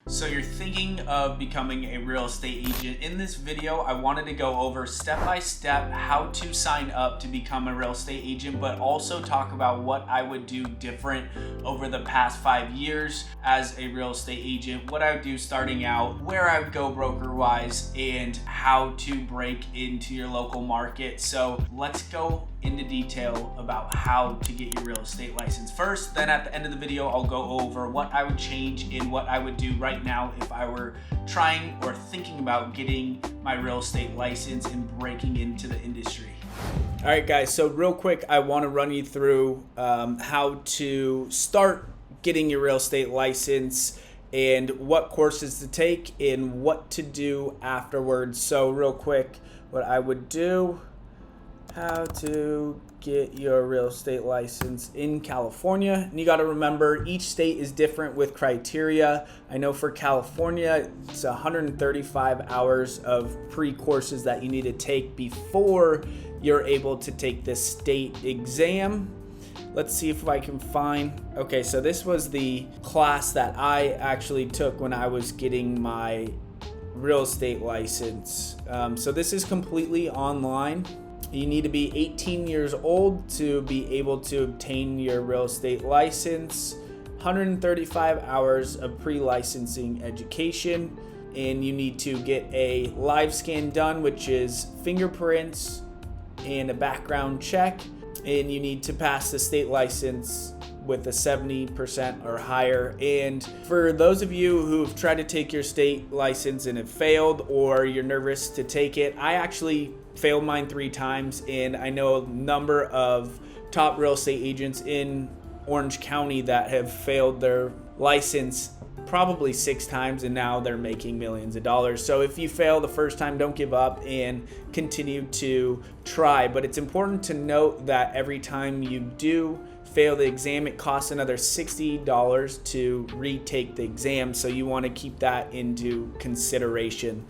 So you're thinking of becoming a real estate agent. In this video, I wanted to go over step-by-step how to sign up to become a real estate agent, but also talk about what I would do different over the past 5 years as a real estate agent, what I would do starting out, where I would go broker-wise, and how to break into your local market. So let's go into detail about how to get your real estate license first. Then at the end of the video, I'll go over what I would change and what I would do right now if I were trying or thinking about getting my real estate license and breaking into the industry. All right, guys, so real quick, I want to run you through how to start getting your real estate license and what courses to take and what to do afterwards. So real quick, what I would do, how to get your real estate license in California. And you got to remember, each state is different with criteria. I know for California, it's 135 hours of pre-courses that you need to take before you're able to take the state exam. Let's see if I can find. Okay, so this was the class that I actually took when I was getting my real estate license. So this is completely online. You need to be 18 years old to be able to obtain your real estate license, 135 hours of pre-licensing education, and you need to get a live scan done, which is fingerprints and a background check, and you need to pass the state license with a 70% or higher. And for those of you who have tried to take your state license and have failed, or you're nervous to take it, I actually failed mine 3 times, and I know a number of top real estate agents in Orange County that have failed their license probably 6 times, and now they're making millions of dollars. So if you fail the first time, don't give up and continue to try. But it's important to note that every time you do fail the exam, it costs another $60 to retake the exam. So you want to keep that into consideration.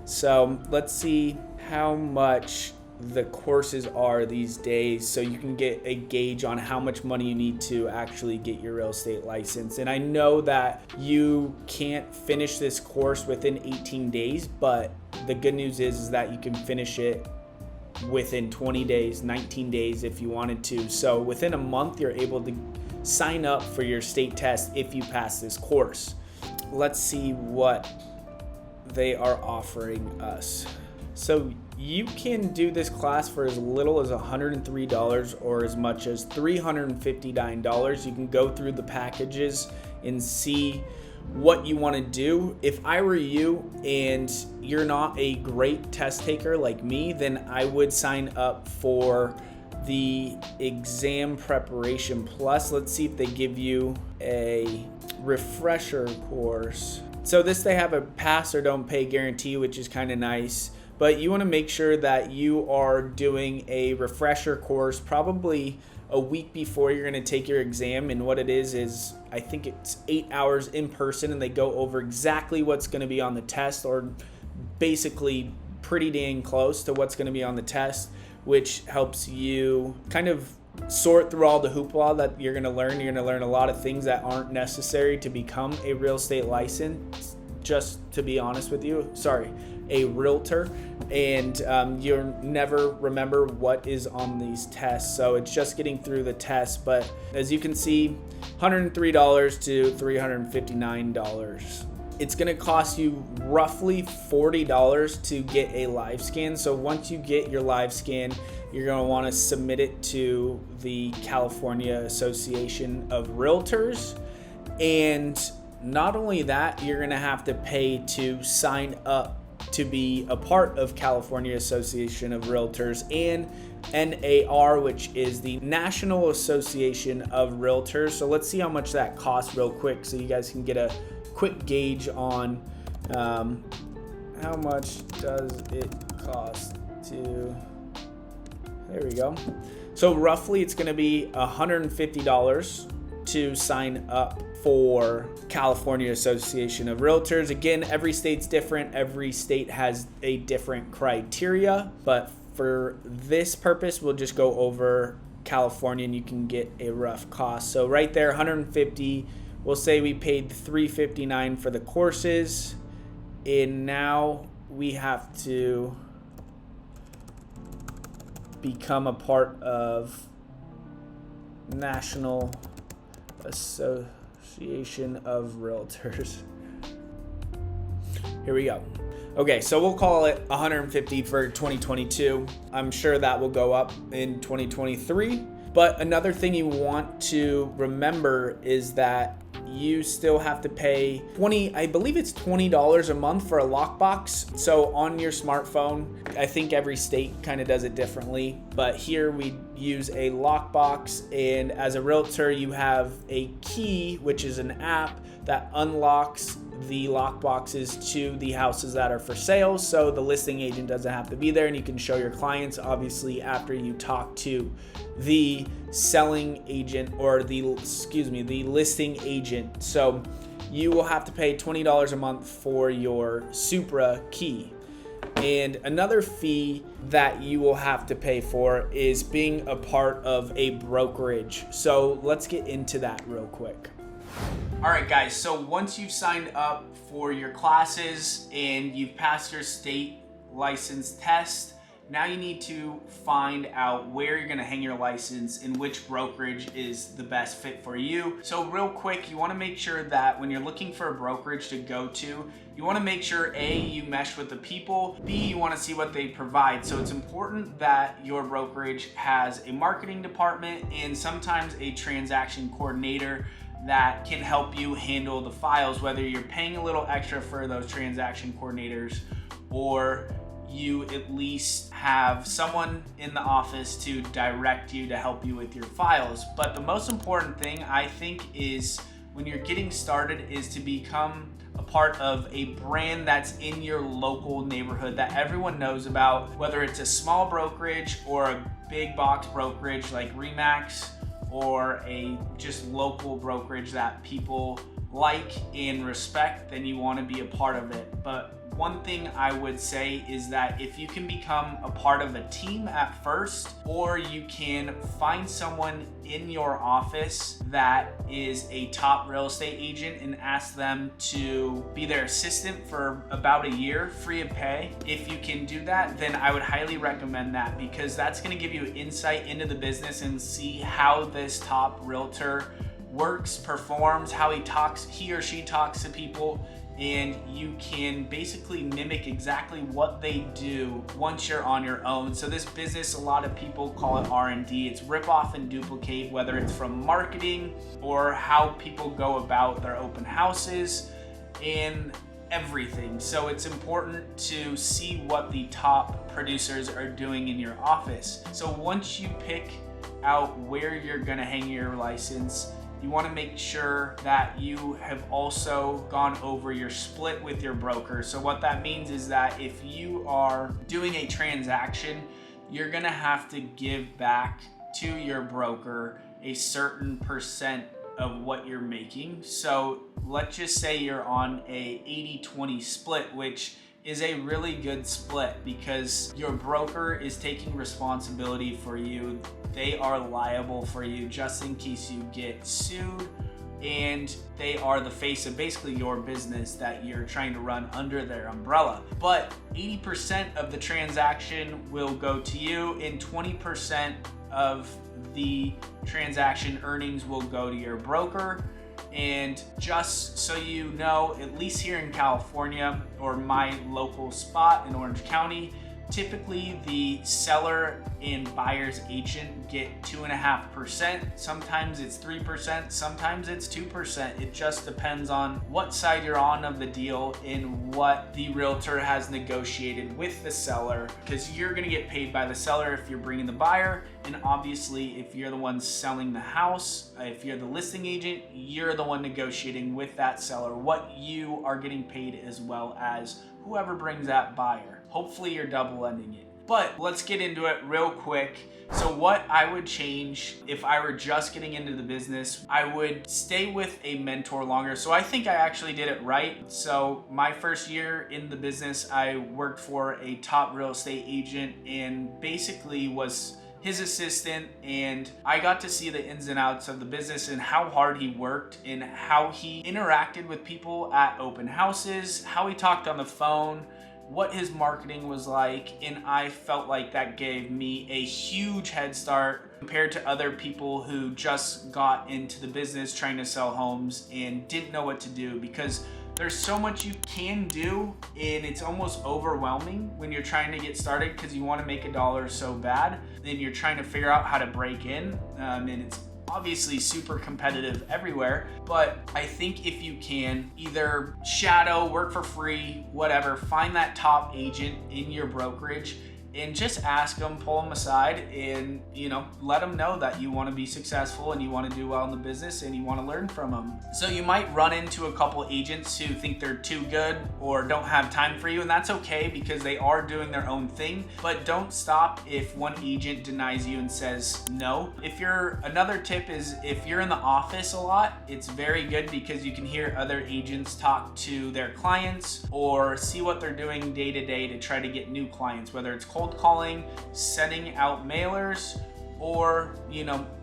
So let's see how much the courses are these days, so you can get a gauge on how much money you need to actually get your real estate license. And I know that you can't finish this course within 18 days, but the good news is that you can finish it within 20 days, 19 days if you wanted to. So within a month, you're able to sign up for your state test if you pass this course. Let's see what they are offering us. So you can do this class for as little as $103 or as much as $359. You can go through the packages and see what you want to do. If I were you and you're not a great test taker like me, then I would sign up for the exam preparation plus. Let's see if they give you a refresher course. So this, they have a pass or don't pay guarantee, which is kind of nice. But you want to make sure that you are doing a refresher course probably a week before you're going to take your exam. And what it is I think it's 8 hours in person, and they go over exactly what's going to be on the test, or basically pretty dang close to what's going to be on the test, which helps you kind of sort through all the hoopla that you're going to learn. You're going to learn a lot of things that aren't necessary to become a real estate license, just to be honest with you. A realtor, and you'll never remember what is on these tests. So it's just getting through the test. But as you can see, $103 to $359. It's going to cost you roughly $40 to get a live scan. So once you get your live scan, you're going to want to submit it to the California Association of Realtors. And not only that, you're going to have to pay to sign up to be a part of California Association of Realtors, and NAR, which is the National Association of Realtors. So let's see how much that costs real quick, so you guys can get a quick gauge on how much does it cost to. There we go. So roughly it's going to be $150 to sign up for California Association of Realtors. Again, every state's different. Every state has a different criteria, but for this purpose, we'll just go over California and you can get a rough cost. So right there, $150 we'll say we paid $359 for the courses, and now we have to become a part of National Association of Realtors. Here we go. Okay, so we'll call it $150 for 2022. I'm sure that will go up in 2023. But another thing you want to remember is that you still have to pay I believe it's $20 a month for a lockbox. So on your smartphone, I think every state kind of does it differently, but here we use a lockbox, and as a realtor, you have a key, which is an app that unlocks the lockboxes to the houses that are for sale. So the listing agent doesn't have to be there, and you can show your clients, obviously, after you talk to the selling agent or the listing agent. So you will have to pay $20 a month for your Supra key. And another fee that you will have to pay for is being a part of a brokerage. So let's get into that real quick. All right, guys, so once you've signed up for your classes and you've passed your state license test, now you need to find out where you're gonna hang your license and which brokerage is the best fit for you. So real quick, you wanna make sure that when you're looking for a brokerage to go to, you wanna make sure A, you mesh with the people, B, you wanna see what they provide. So it's important that your brokerage has a marketing department and sometimes a transaction coordinator that can help you handle the files, whether you're paying a little extra for those transaction coordinators or you at least have someone in the office to direct you to help you with your files. But the most important thing, I think, is when you're getting started is to become a part of a brand that's in your local neighborhood that everyone knows about, whether it's a small brokerage or a big box brokerage like Remax, or a just local brokerage that people like and respect, then you want to be a part of it. But one thing I would say is that if you can become a part of a team at first, or you can find someone in your office that is a top real estate agent and ask them to be their assistant for about a year free of pay. If you can do that, then I would highly recommend that, because that's going to give you insight into the business and see how this top realtor works, performs, how he or she talks to people, and you can basically mimic exactly what they do once you're on your own. So this business, a lot of people call it R&D. It's rip off and duplicate, whether it's from marketing or how people go about their open houses and everything. So it's important to see what the top producers are doing in your office. So once you pick out where you're gonna hang your license, you want to make sure that you have also gone over your split with your broker. So what that means is that if you are doing a transaction, you're going to have to give back to your broker a certain percent of what you're making. So let's just say you're on a 80-20 split, which is a really good split because your broker is taking responsibility for you. They are liable for you just in case you get sued, and they are the face of basically your business that you're trying to run under their umbrella. But 80% of the transaction will go to you, and 20% of the transaction earnings will go to your broker. And just so you know, at least here in California or my local spot in Orange County, typically the seller and buyer's agent get 2.5%. Sometimes it's 3%, sometimes it's 2%. It just depends on what side you're on of the deal and what the realtor has negotiated with the seller, because you're gonna get paid by the seller if you're bringing the buyer, and obviously if you're the one selling the house, if you're the listing agent, you're the one negotiating with that seller what you are getting paid, as well as whoever brings that buyer. Hopefully you're double ending it. But let's get into it real quick. So what I would change if I were just getting into the business, I would stay with a mentor longer. So I think I actually did it right. So my first year in the business, I worked for a top real estate agent and basically was his assistant, and I got to see the ins and outs of the business and how hard he worked and how he interacted with people at open houses, how he talked on the phone, what his marketing was like, and I felt like that gave me a huge head start compared to other people who just got into the business trying to sell homes and didn't know what to do, because there's so much you can do and it's almost overwhelming when you're trying to get started because you want to make a dollar so bad. Then you're trying to figure out how to break in, and it's obviously super competitive everywhere. But I think if you can either shadow, work for free, whatever, find that top agent in your brokerage and just ask them, pull them aside, and let them know that you want to be successful and you want to do well in the business and you want to learn from them. So you might run into a couple agents who think they're too good or don't have time for you, and that's okay because they are doing their own thing. But don't stop if one agent denies you and says no. Another tip is if you're in the office a lot, it's very good because you can hear other agents talk to their clients or see what they're doing day to day to try to get new clients, whether it's cold calling, sending out mailers, or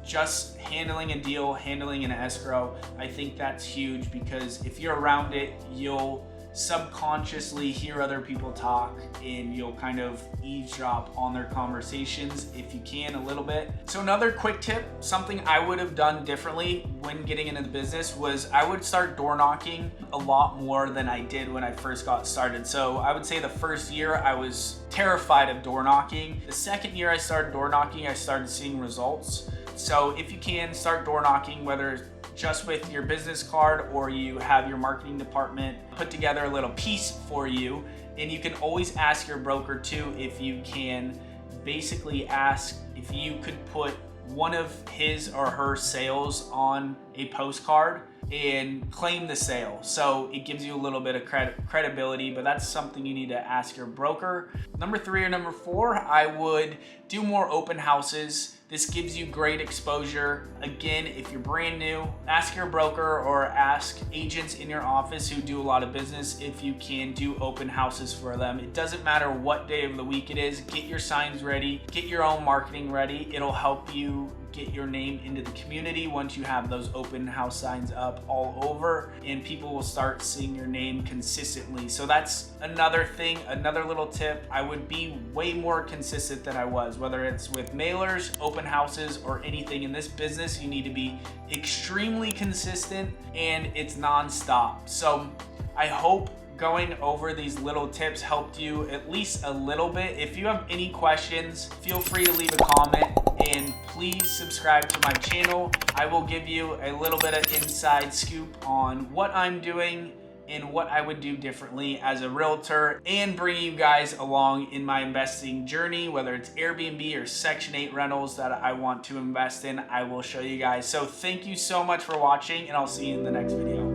just handling a deal, handling an escrow. I think that's huge because if you're around it, you'll subconsciously hear other people talk and you'll kind of eavesdrop on their conversations if you can a little bit. So another quick tip, something I would have done differently when getting into the business was I would start door knocking a lot more than I did when I first got started. So I would say the first year I was terrified of door knocking. The second year I started door knocking, I started seeing results. So if you can, start door knocking, whether just with your business card or you have your marketing department put together a little piece for you. And you can always ask your broker too, if you can basically ask if you could put one of his or her sales on a postcard and claim the sale. So it gives you a little bit of credibility, but that's something you need to ask your broker. Number 3 or number 4, I would do more open houses. This gives you great exposure. Again, if you're brand new, ask your broker or ask agents in your office who do a lot of business if you can do open houses for them. It doesn't matter what day of the week it is. Get your signs ready, get your own marketing ready. It'll help you get your name into the community once you have those open house signs up all over, and people will start seeing your name consistently. So that's another thing, another little tip. I would be way more consistent than I was, whether it's with mailers, open houses, or anything in this business. You need to be extremely consistent and it's non-stop. So I hope going over these little tips helped you at least a little bit. If you have any questions, feel free to leave a comment, and please subscribe to my channel. I will give you a little bit of inside scoop on what I'm doing and what I would do differently as a realtor, and bring you guys along in my investing journey, whether it's Airbnb or Section 8 rentals that I want to invest in. I will show you guys. So thank you so much for watching, and I'll see you in the next video.